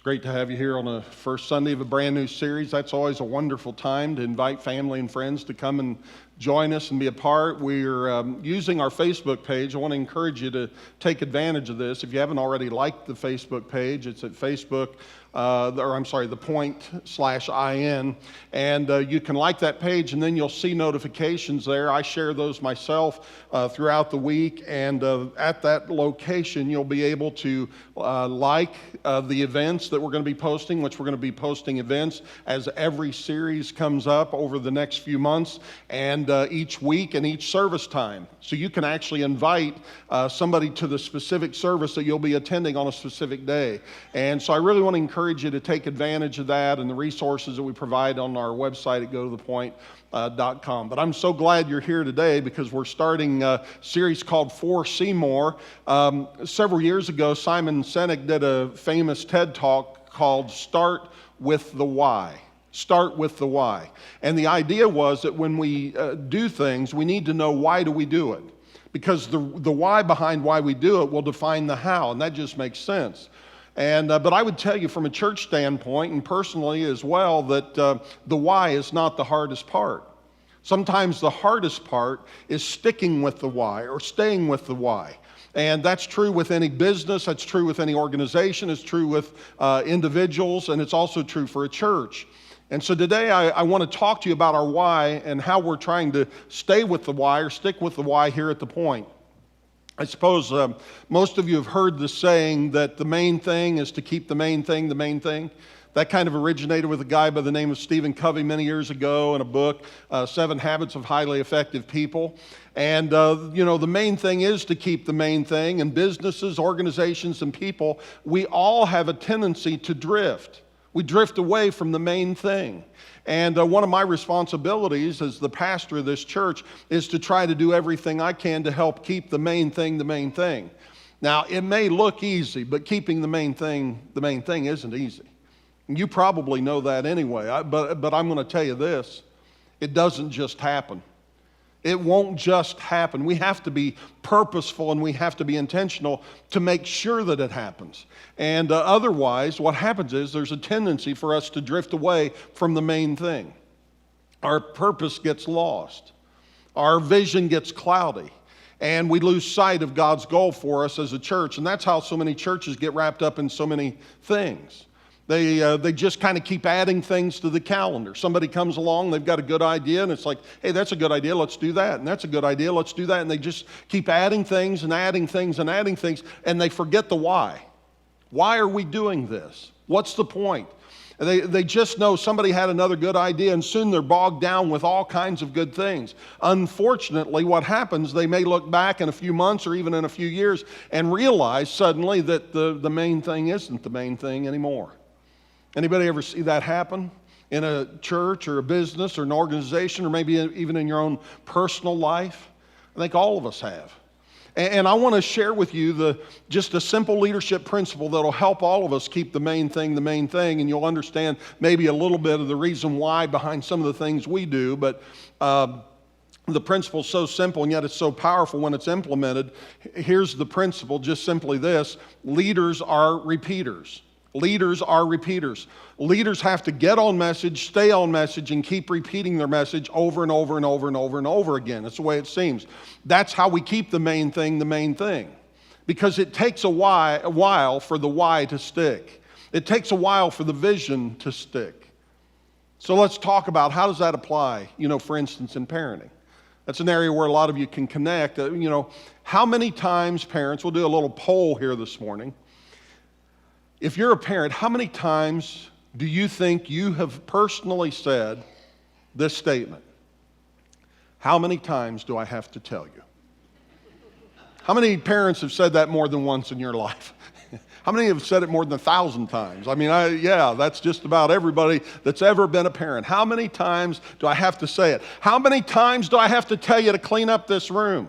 Great to have you here on the first Sunday of a brand new series. That's always a wonderful time to invite family and friends to come and join us and be a part. We're using our Facebook page. I want to encourage you to take advantage of this. If you haven't already liked the Facebook page, it's at Facebook, the point/IN, and you can like that page, and then you'll see notifications there. I share those myself throughout the week, and at that location, you'll be able to like the events that we're going to be posting, which we're going to be posting events as every series comes up over the next few months, and each week and each service time. So you can actually invite somebody to the specific service that you'll be attending on a specific day. And so I really want to encourage you to take advantage of that and the resources that we provide on our website at gotothepoint.com. But I'm so glad you're here today because we're starting a series called For Seymour. Several years ago, Simon Sinek did a famous TED Talk called Start with the Why. Start with the why. And the idea was that when we do things, we need to know why do we do it. Because the why behind why we do it will define the how, and that just makes sense. And but I would tell you from a church standpoint, and personally as well, that the why is not the hardest part. Sometimes the hardest part is sticking with the why or staying with the why. And that's true with any business, that's true with any organization, it's true with individuals, and it's also true for a church. And so today I want to talk to you about our why and how we're trying to stay with the why or stick with the why here at the Point. I suppose most of you have heard the saying that the main thing is to keep the main thing the main thing. That kind of originated with a guy by the name of Stephen Covey many years ago in a book, 7 Habits of Highly Effective People. And, the main thing is to keep the main thing. And businesses, organizations, and people, we all have a tendency to drift. We drift away from the main thing. And one of my responsibilities as the pastor of this church is to try to do everything I can to help keep the main thing the main thing. Now, it may look easy, but keeping the main thing isn't easy. You probably know that anyway, but I'm going to tell you this. It doesn't just happen. It won't just happen. We have to be purposeful and we have to be intentional to make sure that it happens. And otherwise, what happens is there's a tendency for us to drift away from the main thing. Our purpose gets lost. Our vision gets cloudy. And we lose sight of God's goal for us as a church. And that's how so many churches get wrapped up in so many things. They just kind of keep adding things to the calendar. Somebody comes along, they've got a good idea, and it's like, hey, that's a good idea, let's do that. And that's a good idea, let's do that. And they just keep adding things and adding things and adding things, and they forget the why. Why are we doing this? What's the point? They just know somebody had another good idea, and soon they're bogged down with all kinds of good things. Unfortunately, what happens, they may look back in a few months or even in a few years and realize suddenly that the main thing isn't the main thing anymore. Anybody ever see that happen in a church or a business or an organization or maybe even in your own personal life? I think all of us have. And I want to share with you just a simple leadership principle that'll help all of us keep the main thing, and you'll understand maybe a little bit of the reason why behind some of the things we do. But the principle is so simple and yet it's so powerful when it's implemented. Here's the principle, just simply this: leaders are repeaters. Leaders are repeaters. Leaders have to get on message, stay on message, and keep repeating their message over and over and over and over and over again. That's the way it seems. That's how we keep the main thing. Because it takes a while for the why to stick. It takes a while for the vision to stick. So let's talk about how does that apply, for instance, in parenting. That's an area where a lot of you can connect. How many times, parents, we'll do a little poll here this morning. If you're a parent, how many times do you think you have personally said this statement? How many times do I have to tell you? How many parents have said that more than once in your life? How many have said it more than 1,000 times? I mean, that's just about everybody that's ever been a parent. How many times do I have to say it? How many times do I have to tell you to clean up this room?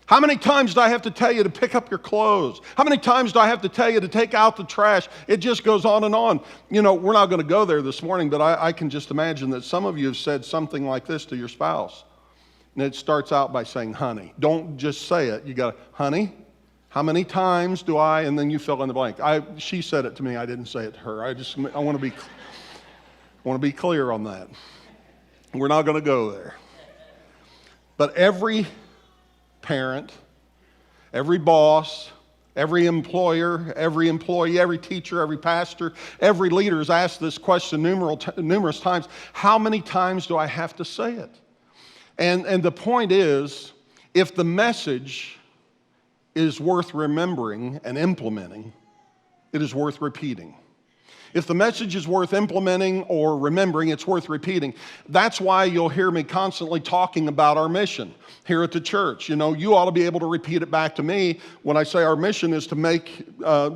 How many times do I have to tell you to pick up your clothes? How many times do I have to tell you to take out the trash? It just goes on and on. We're not going to go there this morning, but I can just imagine that some of you have said something like this to your spouse. And it starts out by saying, honey. Don't just say it. You got to, honey, How many times do I, and then you fill in the blank. She said it to me, I didn't say it to her. I want to be clear on that. We're not going to go there. But every parent, every boss, every employer, every employee, every teacher, every pastor, every leader has asked this question numerous times. How many times do I have to say it? And the point is, if the message is worth remembering and implementing, it is worth repeating. If the message is worth implementing or remembering, it's worth repeating. That's why you'll hear me constantly talking about our mission here at the church. You know, you ought to be able to repeat it back to me when I say our mission is to make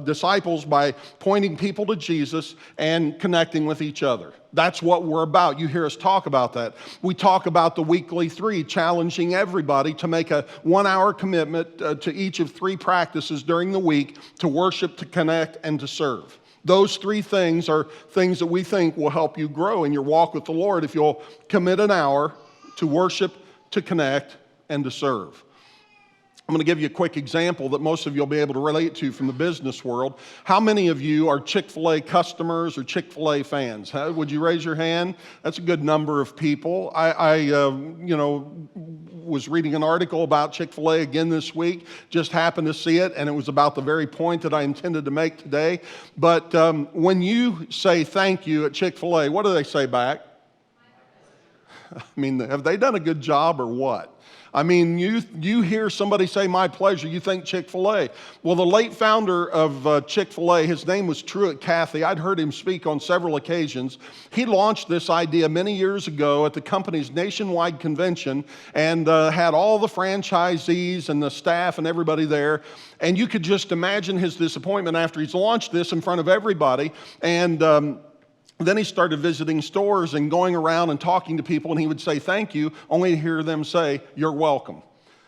disciples by pointing people to Jesus and connecting with each other. That's what we're about. You hear us talk about that. We talk about the weekly 3, challenging everybody to make a 1-hour commitment to each of 3 practices during the week to worship, to connect, and to serve. Those 3 things are things that we think will help you grow in your walk with the Lord if you'll commit an hour to worship, to connect, and to serve. I'm going to give you a quick example that most of you will be able to relate to from the business world. How many of you are Chick-fil-A customers or Chick-fil-A fans? Would you raise your hand? That's a good number of people. I was reading an article about Chick-fil-A again this week. Just happened to see it, and it was about the very point that I intended to make today. But when you say thank you at Chick-fil-A, what do they say back? I mean, have they done a good job or what? I mean, you hear somebody say, my pleasure, you think Chick-fil-A. Well, the late founder of Chick-fil-A, his name was Truett Cathy. I'd heard him speak on several occasions. He launched this idea many years ago at the company's nationwide convention and had all the franchisees and the staff and everybody there. And you could just imagine his disappointment after he's launched this in front of everybody. And then he started visiting stores and going around and talking to people, and he would say thank you, only to hear them say, you're welcome.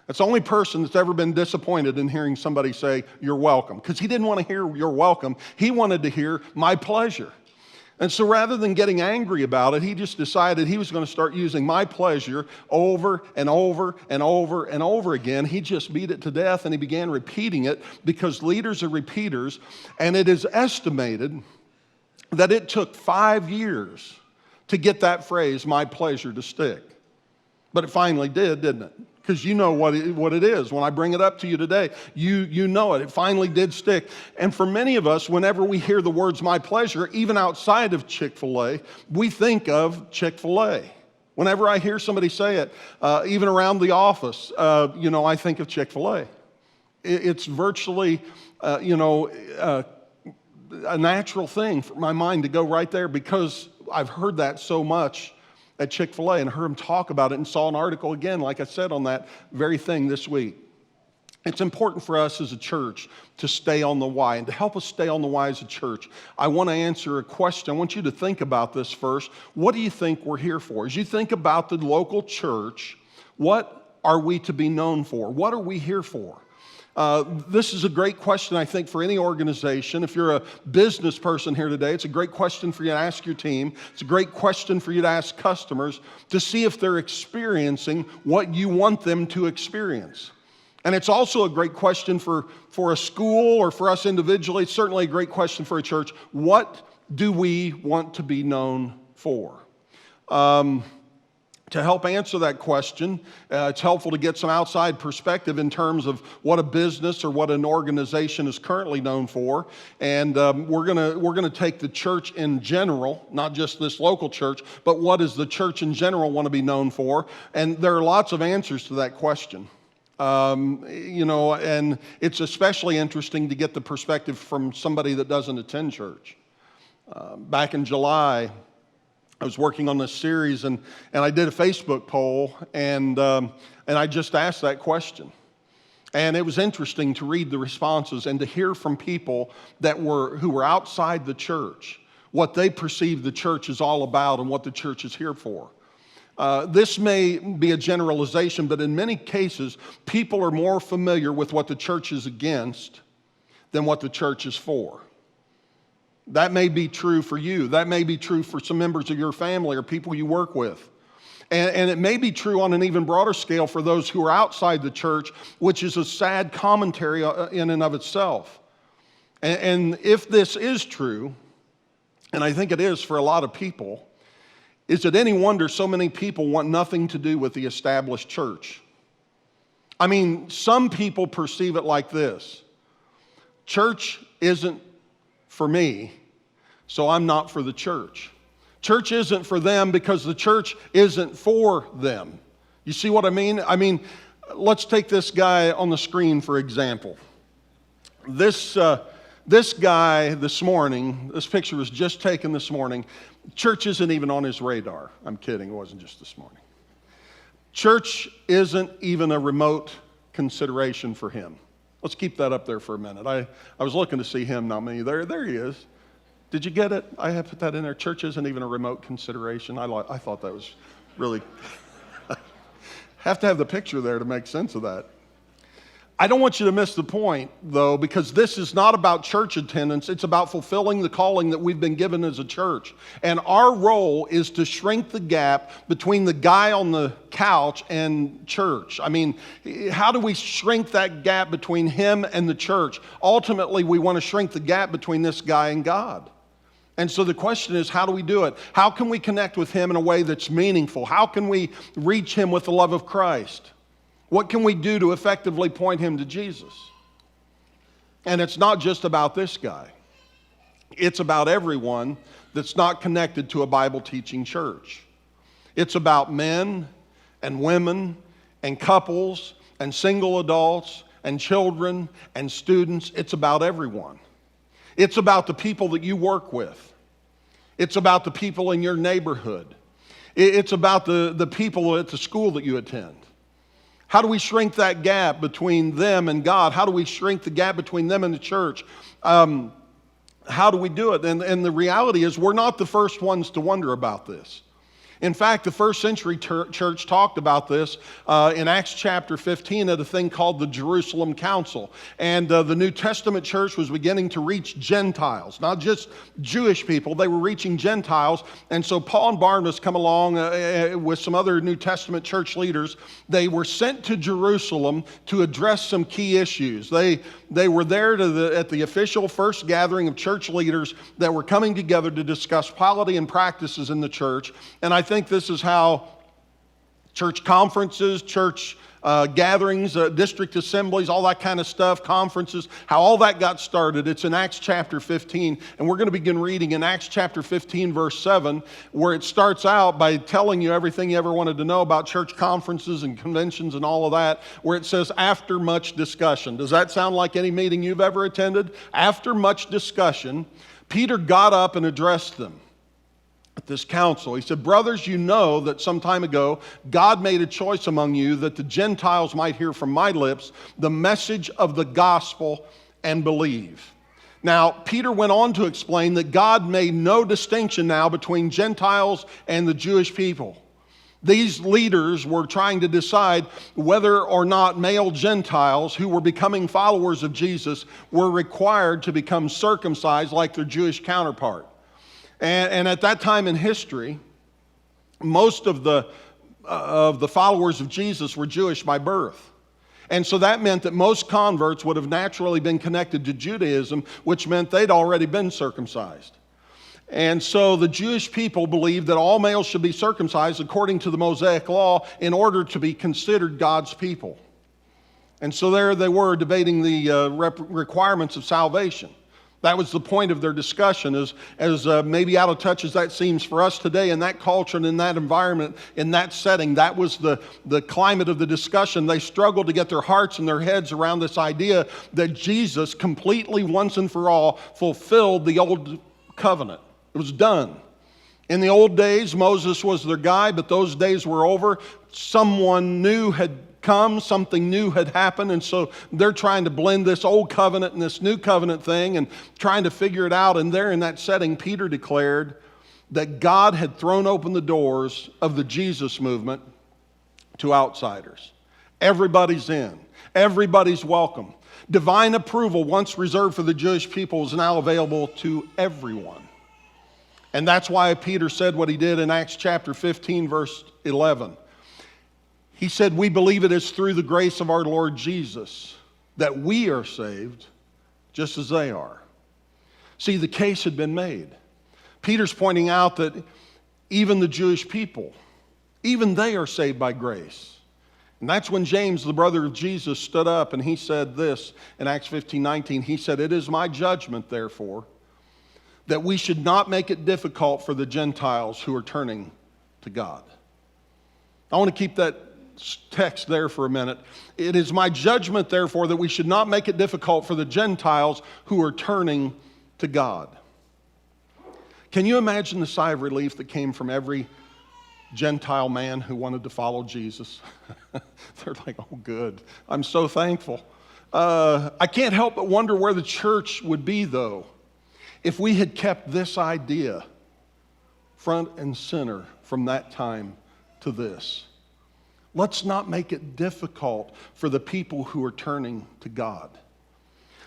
That's the only person that's ever been disappointed in hearing somebody say, you're welcome, because he didn't want to hear you're welcome. He wanted to hear my pleasure. And so rather than getting angry about it, he just decided he was going to start using my pleasure over and over and over and over again. He just beat it to death, and he began repeating it because leaders are repeaters, and it is estimated that it took 5 years to get that phrase, my pleasure, to stick. But it finally did, didn't it? Because you know what it is. When I bring it up to you today, you know it. It finally did stick. And for many of us, whenever we hear the words my pleasure, even outside of Chick-fil-A, we think of Chick-fil-A. Whenever I hear somebody say it, even around the office, I think of Chick-fil-A. It's virtually, a natural thing for my mind to go right there because I've heard that so much at Chick-fil-A and heard him talk about it and saw an article again, like I said, on that very thing this week. It's important for us as a church to stay on the why. And to help us stay on the why as a church, I want to answer a question. I want you to think about this first. What do you think we're here for? As you think about the local church, what are we to be known for? What are we here for? This is a great question, I think, for any organization. If you're a business person here today, it's a great question for you to ask your team. It's a great question for you to ask customers to see if they're experiencing what you want them to experience. And it's also a great question for a school or for us individually. It's certainly a great question for a church. What do we want to be known for? To help answer that question, it's helpful to get some outside perspective in terms of what a business or what an organization is currently known for. And we're gonna take the church in general, not just this local church, but what does the church in general want to be known for? And there are lots of answers to that question. And it's especially interesting to get the perspective from somebody that doesn't attend church. Back in July, I was working on this series, and I did a Facebook poll, and I just asked that question. And it was interesting to read the responses and to hear from people who were outside the church, what they perceive the church is all about and what the church is here for. This may be a generalization, but in many cases, people are more familiar with what the church is against than what the church is for. That may be true for you. That may be true for some members of your family or people you work with. And it may be true on an even broader scale for those who are outside the church, which is a sad commentary in and of itself. And if this is true, and I think it is for a lot of people, is it any wonder so many people want nothing to do with the established church? I mean, some people perceive it like this: church isn't for me, so I'm not for the church. Church isn't for them because the church isn't for them. You see what I mean? I mean, let's take this guy on the screen for example. This guy this morning, this picture was just taken this morning. Church isn't even on his radar. I'm kidding, it wasn't just this morning. Church isn't even a remote consideration for him. Let's keep that up there for a minute. I was looking to see him, not me. There he is. Did you get it? I have put that in there. Church isn't even a remote consideration. I thought that was really... have to have the picture there to make sense of that. I don't want you to miss the point, though, because this is not about church attendance. It's about fulfilling the calling that we've been given as a church. And our role is to shrink the gap between the guy on the couch and church. I mean, how do we shrink that gap between him and the church? Ultimately, we want to shrink the gap between this guy and God. And so the question is, how do we do it? How can we connect with him in a way that's meaningful? How can we reach him with the love of Christ? What can we do to effectively point him to Jesus? And it's not just about this guy. It's about everyone that's not connected to a Bible-teaching church. It's about men and women and couples and single adults and children and students. It's about everyone. It's about the people that you work with. It's about the people in your neighborhood. It's about the people at the school that you attend. How do we shrink that gap between them and God? How do we shrink the gap between them and the church? How do we do it? And the reality is we're not the first ones to wonder about this. In fact, the first century church talked about this in Acts chapter 15 at a thing called the Jerusalem Council. And the New Testament church was beginning to reach Gentiles, not just Jewish people. They were reaching Gentiles. And so Paul and Barnabas come along with some other New Testament church leaders. They were sent to Jerusalem to address some key issues. They were there at the official first gathering of church leaders that were coming together to discuss polity and practices in the church. And I think this is how church conferences, church gatherings, district assemblies, all that kind of stuff, conferences, how all that got started. It's in Acts chapter 15, and we're going to begin reading in Acts chapter 15, verse 7, where it starts out by telling you everything you ever wanted to know about church conferences and conventions and all of that, where it says, after much discussion. Does that sound like any meeting you've ever attended? After much discussion, Peter got up and addressed them at this council. He said, brothers, you know that some time ago God made a choice among you that the Gentiles might hear from my lips the message of the gospel and believe. Now, Peter went on to explain that God made no distinction now between Gentiles and the Jewish people. These leaders were trying to decide whether or not male Gentiles who were becoming followers of Jesus were required to become circumcised like their Jewish counterpart. And at that time in history, most of the followers of Jesus were Jewish by birth. And so that meant that most converts would have naturally been connected to Judaism, which meant they'd already been circumcised. And so the Jewish people believed that all males should be circumcised according to the Mosaic law in order to be considered God's people. And so there they were debating the requirements of salvation. That was the point of their discussion, as maybe out of touch as that seems for us today in that culture and in that environment, in that setting. That was the climate of the discussion. They struggled to get their hearts and their heads around this idea that Jesus completely, once and for all, fulfilled the old covenant. It was done. In the old days, Moses was their guy, but those days were over. Someone new had come, something new had happened, and so they're trying to blend this old covenant and this new covenant thing and trying to figure it out. And there in that setting, Peter declared that God had thrown open the doors of the Jesus movement to outsiders. Everybody's in. Everybody's welcome. Divine approval, once reserved for the Jewish people, is now available to everyone. And that's why Peter said what he did in Acts chapter 15, verse 11. He said, we believe it is through the grace of our Lord Jesus that we are saved just as they are. See, the case had been made. Peter's pointing out that even the Jewish people, even they are saved by grace. And that's when James, the brother of Jesus, stood up and he said this in Acts 15:19. He said, it is my judgment, therefore, that we should not make it difficult for the Gentiles who are turning to God. I want to keep that text there for a minute. It is my judgment, therefore, that we should not make it difficult for the Gentiles who are turning to God. Can you imagine the sigh of relief that came from every Gentile man who wanted to follow Jesus? They're like, oh, good. I'm so thankful. I can't help but wonder where the church would be, though, if we had kept this idea front and center from that time to this. Let's not make it difficult for the people who are turning to God.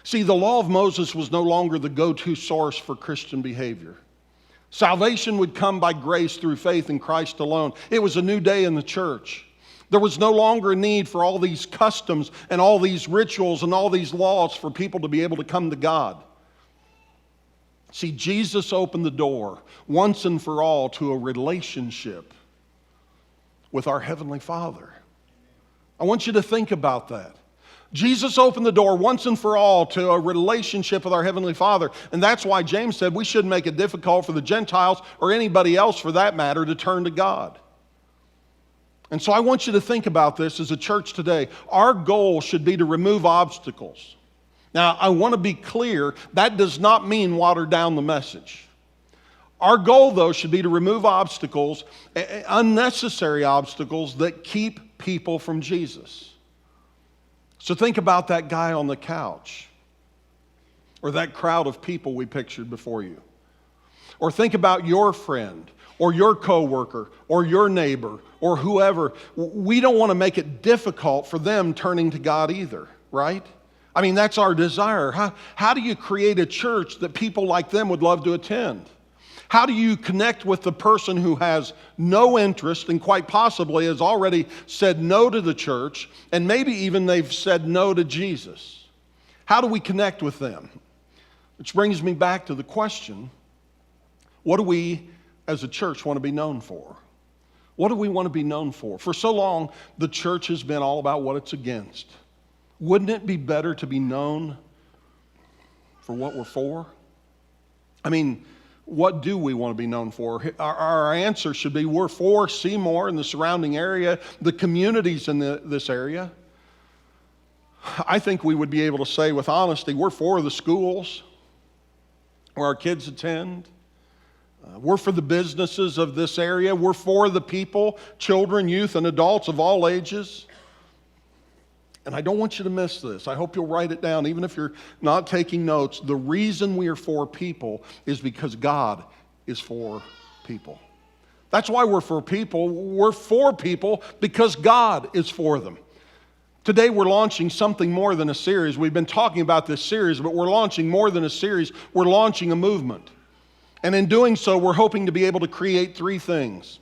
See, the law of Moses was no longer the go-to source for Christian behavior. Salvation would come by grace through faith in Christ alone. It was a new day in the church. There was no longer a need for all these customs and all these rituals and all these laws for people to be able to come to God. See, Jesus opened the door once and for all to a relationship with our Heavenly Father. I want you to think about that. Jesus opened the door once and for all to a relationship with our Heavenly Father. And that's why James said we shouldn't make it difficult for the Gentiles or anybody else for that matter to turn to God. And so I want you to think about this as a church today. Our goal should be to remove obstacles. Now, I want to be clear, that does not mean water down the message. Our goal, though, should be to remove obstacles, unnecessary obstacles that keep people from Jesus. So think about that guy on the couch, or that crowd of people we pictured before you. Or think about your friend, or your coworker, or your neighbor, or whoever. We don't want to make it difficult for them turning to God either, right? I mean, that's our desire. How do you create a church that people like them would love to attend? How do you connect with the person who has no interest and quite possibly has already said no to the church, and maybe even they've said no to Jesus? How do we connect with them? Which brings me back to the question, what do we as a church want to be known for? What do we want to be known for? For so long, the church has been all about what it's against. Wouldn't it be better to be known for what we're for? I mean, what do we want to be known for? Our answer should be we're for Seymour and the surrounding area, the communities in this area. I think we would be able to say with honesty, we're for the schools where our kids attend. We're for the businesses of this area. We're for the people, children, youth, and adults of all ages. And I don't want you to miss this. I hope you'll write it down, even if you're not taking notes. The reason we are for people is because God is for people. That's why we're for people. We're for people because God is for them. Today we're launching something more than a series. We've been talking about this series, but we're launching more than a series. We're launching a movement. And in doing so, we're hoping to be able to create three things.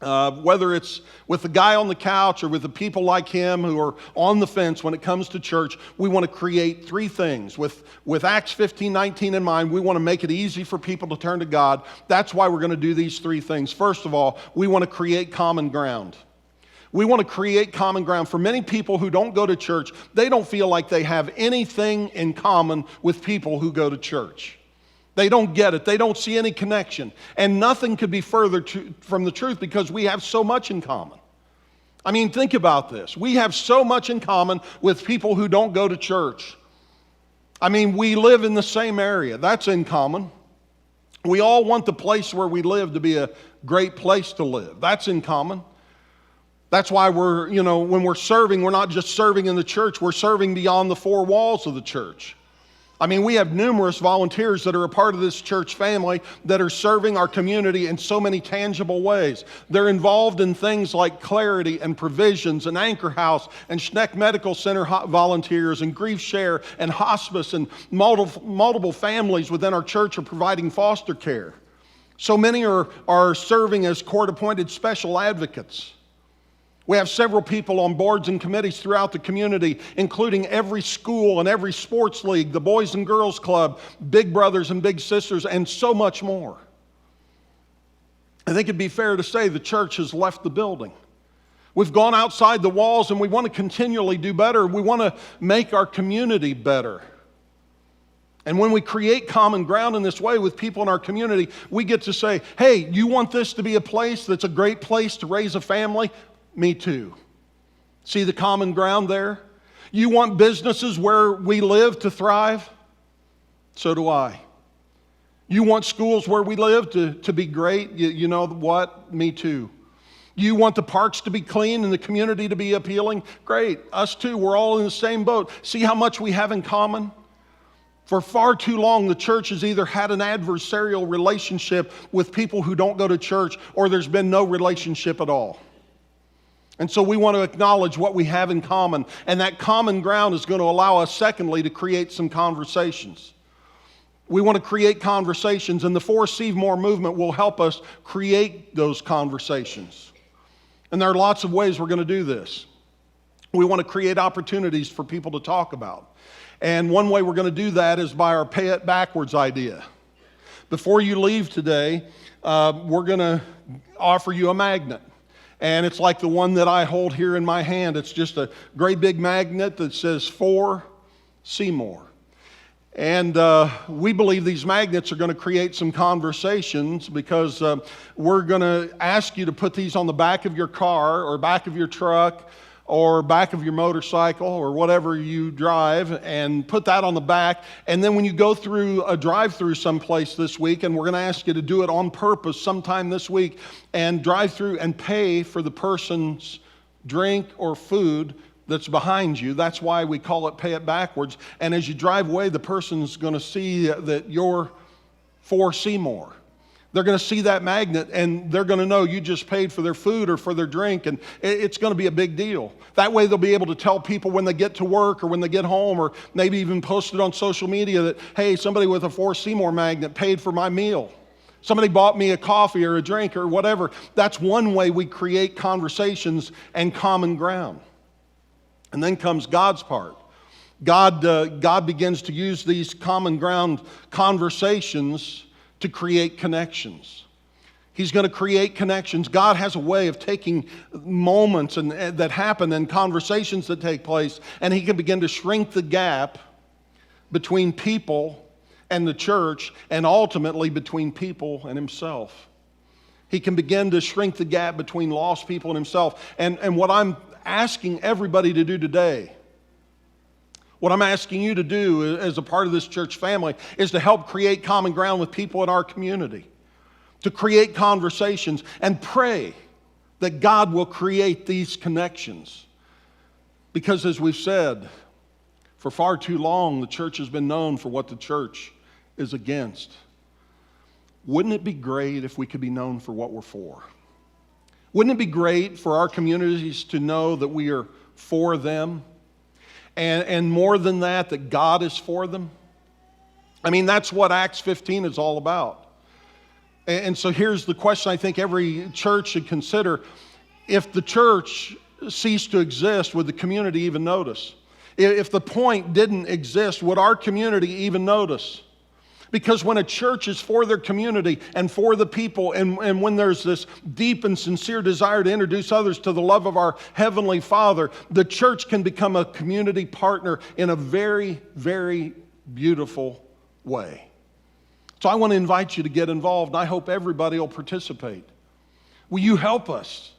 Whether it's with the guy on the couch or with the people like him who are on the fence when it comes to church, we want to create three things. With Acts 15:19 in mind, we want to make it easy for people to turn to God. That's why we're going to do these three things. First of all, we want to create common ground. We want to create common ground. For many people who don't go to church, they don't feel like they have anything in common with people who go to church. They don't get it. They don't see any connection. And nothing could be further from the truth because we have so much in common. I mean, think about this. We have so much in common with people who don't go to church. I mean, we live in the same area. That's in common. We all want the place where we live to be a great place to live. That's in common. That's why when we're serving, we're not just serving in the church. We're serving beyond the four walls of the church. I mean, we have numerous volunteers that are a part of this church family that are serving our community in so many tangible ways. They're involved in things like Clarity and Provisions and Anchor House and Schneck Medical Center volunteers and Grief Share and Hospice, and multiple families within our church are providing foster care. So many are serving as court-appointed special advocates. We have several people on boards and committees throughout the community, including every school and every sports league, the Boys and Girls Club, Big Brothers and Big Sisters, and so much more. I think it'd be fair to say the church has left the building. We've gone outside the walls and we want to continually do better. We want to make our community better. And when we create common ground in this way with people in our community, we get to say, hey, you want this to be a place that's a great place to raise a family? Me too. See the common ground there? You want businesses where we live to thrive? So do I. You want schools where we live to be great? You know what? Me too. You want the parks to be clean and the community to be appealing? Great. Us too. We're all in the same boat. See how much we have in common? For far too long, the church has either had an adversarial relationship with people who don't go to church, or there's been no relationship at all. And so we want to acknowledge what we have in common. And that common ground is going to allow us, secondly, to create some conversations. We want to create conversations, and the For Seymour movement will help us create those conversations. And there are lots of ways we're going to do this. We want to create opportunities for people to talk about. And one way we're going to do that is by our pay it backwards idea. Before you leave today, we're going to offer you a magnet. And it's like the one that I hold here in my hand. It's just a great big magnet that says For Seymour. And we believe these magnets are going to create some conversations, because we're going to ask you to put these on the back of your car or back of your truck or back of your motorcycle or whatever you drive, and put that on the back. And then when you go through a drive-through someplace this week, and we're going to ask you to do it on purpose sometime this week, and drive through and pay for the person's drink or food that's behind you. That's why we call it pay it backwards. And as you drive away, the person's going to see that you're For Seymour. They're going to see that magnet, and they're going to know you just paid for their food or for their drink, and it's going to be a big deal. That way they'll be able to tell people when they get to work or when they get home, or maybe even post it on social media that, hey, somebody with a For Seymour magnet paid for my meal. Somebody bought me a coffee or a drink or whatever. That's one way we create conversations and common ground. And then comes God's part. God begins to use these common ground conversations to create connections. He's going to create connections. God has a way of taking moments that happen and conversations that take place, and He can begin to shrink the gap between people and the church, and ultimately between people and Himself. He can begin to shrink the gap between lost people and Himself. And what I'm asking everybody to do today, what I'm asking you to do as a part of this church family, is to help create common ground with people in our community, to create conversations, and pray that God will create these connections. Because as we've said, for far too long, the church has been known for what the church is against. Wouldn't it be great if we could be known for what we're for? Wouldn't it be great for our communities to know that we are for them? And more than that, that God is for them? I mean, that's what Acts 15 is all about. And so here's the question I think every church should consider. If the church ceased to exist, would the community even notice? If the point didn't exist, would our community even notice? Because when a church is for their community and for the people, and when there's this deep and sincere desire to introduce others to the love of our Heavenly Father, the church can become a community partner in a very, very beautiful way. So I want to invite you to get involved, and I hope everybody will participate. Will you help us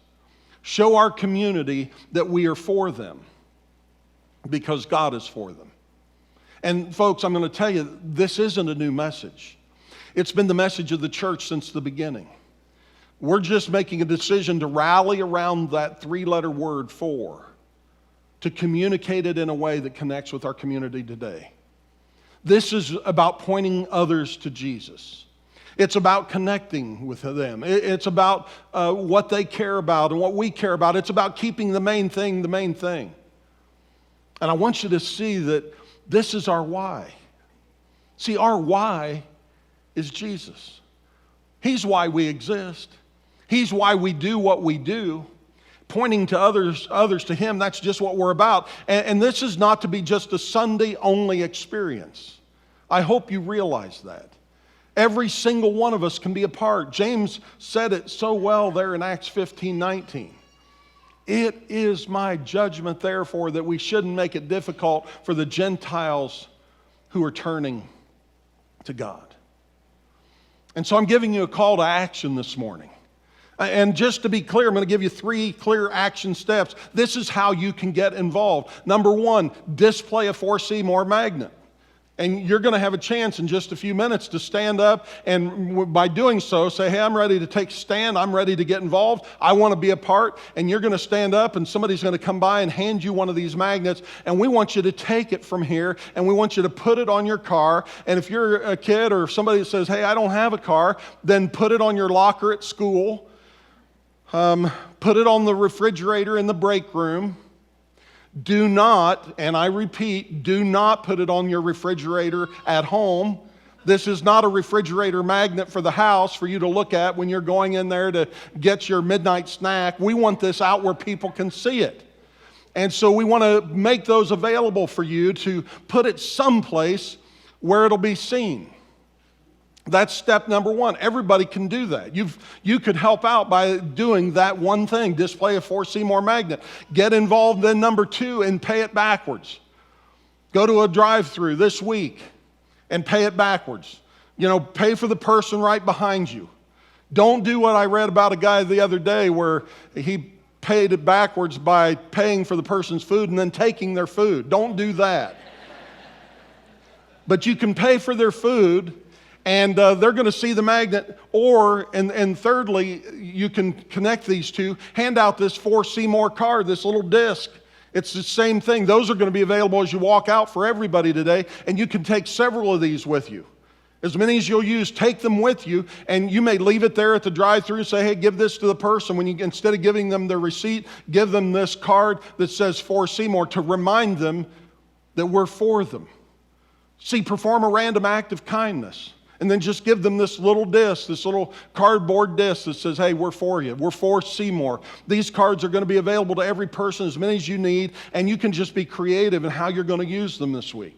show our community that we are for them because God is for them? And folks, I'm going to tell you, this isn't a new message. It's been the message of the church since the beginning. We're just making a decision to rally around that three-letter word, for, to communicate it in a way that connects with our community today. This is about pointing others to Jesus. It's about connecting with them. It's about what they care about and what we care about. It's about keeping the main thing the main thing. And I want you to see that this is our why. See, our why is Jesus. He's why we exist. He's why we do what we do. Pointing to others to Him, that's just what we're about. And this is not to be just a Sunday-only experience. I hope you realize that. Every single one of us can be a part. James said it so well there in Acts 15:19. It is my judgment, therefore, that we shouldn't make it difficult for the Gentiles who are turning to God. And so I'm giving you a call to action this morning. And just to be clear, I'm going to give you 3 clear action steps. This is how you can get involved. Number 1, display a For Seymour magnet. And you're going to have a chance in just a few minutes to stand up and by doing so say, hey, I'm ready to take a stand. I'm ready to get involved. I want to be a part. And you're going to stand up and somebody's going to come by and hand you one of these magnets. And we want you to take it from here and we want you to put it on your car. And if you're a kid or somebody that says, hey, I don't have a car, then put it on your locker at school. Put it on the refrigerator in the break room. Do not, and I repeat, do not put it on your refrigerator at home. This is not a refrigerator magnet for the house for you to look at when you're going in there to get your midnight snack. We want this out where people can see it. And so we want to make those available for you to put it someplace where it'll be seen. That's step number 1. Everybody can do that. You could help out by doing that one thing, display a For Seymour magnet. Get involved in number 2 and pay it backwards. Go to a drive-through this week and pay it backwards. Pay for the person right behind you. Don't do what I read about a guy the other day where he paid it backwards by paying for the person's food and then taking their food. Don't do that. But you can pay for their food and they're going to see the magnet. And thirdly, you can connect these two. Hand out this For Seymour card, this little disc. It's the same thing. Those are going to be available as you walk out for everybody today. And you can take several of these with you. As many as you'll use, take them with you. And you may leave it there at the drive-thru and say, hey, give this to the person. Instead of giving them their receipt, give them this card that says For Seymour to remind them that we're for them. See, perform a random act of kindness. And then just give them this little disc, this little cardboard disc that says, hey, we're for you. We're for Seymour. These cards are going to be available to every person, as many as you need, and you can just be creative in how you're going to use them this week.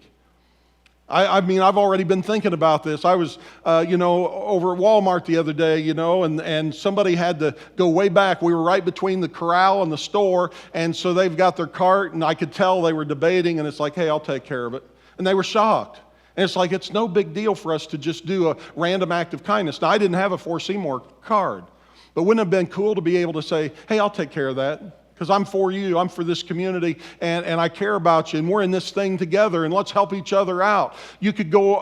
I've already been thinking about this. I was, over at Walmart the other day, and somebody had to go way back. We were right between the corral and the store, and so they've got their cart, and I could tell they were debating, and it's like, hey, I'll take care of it. And they were shocked. And it's like, it's no big deal for us to just do a random act of kindness. Now, I didn't have a For Seymour card, but wouldn't it have been cool to be able to say, hey, I'll take care of that because I'm for you, I'm for this community, and I care about you, and we're in this thing together, and let's help each other out. You could go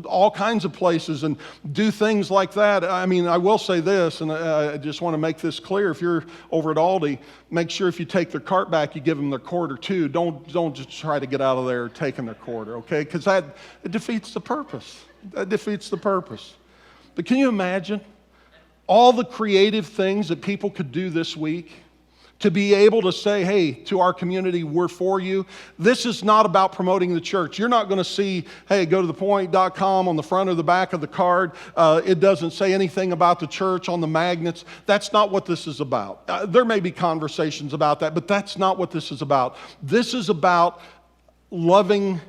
all kinds of places and do things like that. I will say this, and I just want to make this clear. If you're over at Aldi, make sure if you take their cart back, you give them their quarter too. Don't just try to get out of there taking their quarter, okay? Because it defeats the purpose. That defeats the purpose. But can you imagine all the creative things that people could do this week? To be able to say, hey, to our community, we're for you. This is not about promoting the church. You're not going to see, hey, go to thepoint.com on the front or the back of the card. It doesn't say anything about the church on the magnets. That's not what this is about. There may be conversations about that, but that's not what this is about. This is about loving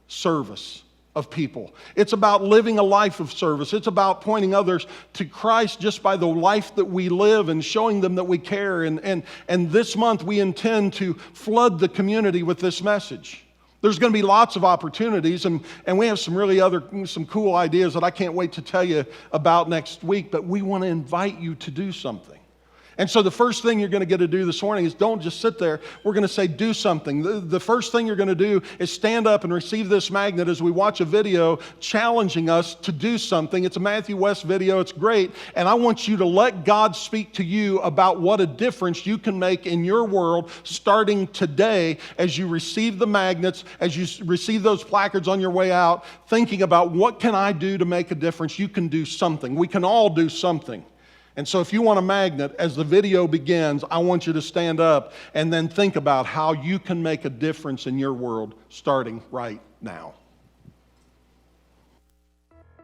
service of people. It's about living a life of service. It's about pointing others to Christ just by the life that we live and showing them that we care. And this month we intend to flood the community with this message. There's going to be lots of opportunities, and we have some cool ideas that I can't wait to tell you about next week, but we want to invite you to do something. And so the first thing you're going to get to do this morning is don't just sit there. We're going to say do something. The first thing you're going to do is stand up and receive this magnet as we watch a video challenging us to do something. It's a Matthew West video. It's great. And I want you to let God speak to you about what a difference you can make in your world starting today as you receive the magnets, as you receive those placards on your way out, thinking about what can I do to make a difference. You can do something. We can all do something. And so if you want a magnet, as the video begins, I want you to stand up and then think about how you can make a difference in your world starting right now.